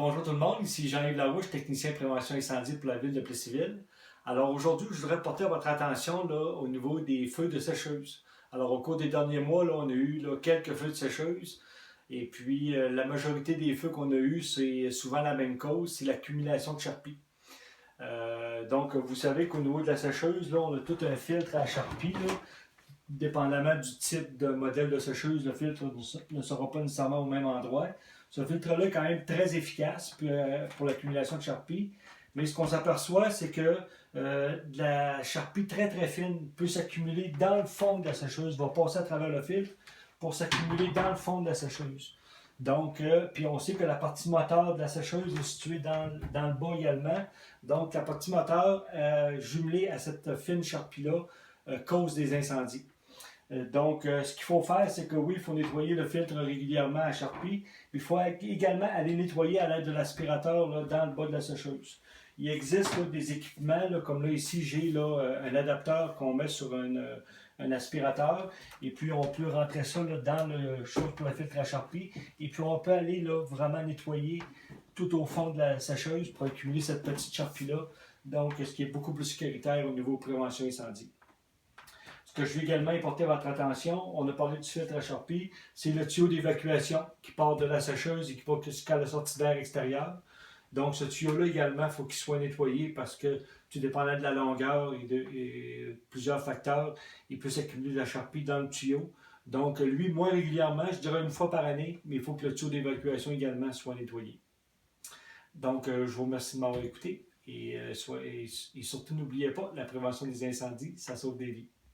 Bonjour tout le monde, ici Jean-Yves Larouche, technicien prévention incendie pour la ville de Plessisville. Alors aujourd'hui, je voudrais porter votre attention au niveau des feux de sécheuse. Alors au cours des derniers mois, on a eu quelques feux de sécheuse. Et puis la majorité des feux qu'on a eus, c'est souvent la même cause, c'est l'accumulation de charpie. Donc vous savez qu'au niveau de la sécheuse, on a tout un filtre à charpie. Dépendamment du type de modèle de sécheuse, le filtre ne sera pas nécessairement au même endroit. Ce filtre-là est quand même très efficace pour l'accumulation de charpie. Mais ce qu'on s'aperçoit, c'est que de la charpie très très fine peut s'accumuler dans le fond de la sécheuse, va passer à travers le filtre pour s'accumuler dans le fond de la sécheuse. Donc, puis on sait que la partie moteur de la sécheuse est située dans le bas également. Donc, la partie moteur, jumelée à cette fine charpie-là, cause des incendies. Donc, ce qu'il faut faire, c'est que oui, il faut nettoyer le filtre régulièrement à charpie. Il faut également aller nettoyer à l'aide de l'aspirateur dans le bas de la sécheuse. Il existe des équipements, comme là ici, j'ai un adapteur qu'on met sur un aspirateur. Et puis, on peut rentrer ça dans le chose pour le filtre à charpie. Et puis, on peut aller vraiment nettoyer tout au fond de la sécheuse pour accumuler cette petite charpie-là. Donc, ce qui est beaucoup plus sécuritaire au niveau prévention incendie. Ce que je veux également porter votre attention, on a parlé du filtre à charpie, c'est le tuyau d'évacuation qui part de la sécheuse et qui va jusqu'à la sortie d'air extérieur. Donc ce tuyau-là également, il faut qu'il soit nettoyé parce que, tout dépendant de la longueur et plusieurs facteurs, il peut s'accumuler de la charpie dans le tuyau. Donc lui, moins régulièrement, je dirais une fois par année, mais il faut que le tuyau d'évacuation également soit nettoyé. Donc je vous remercie de m'avoir écouté et surtout n'oubliez pas, la prévention des incendies, ça sauve des vies.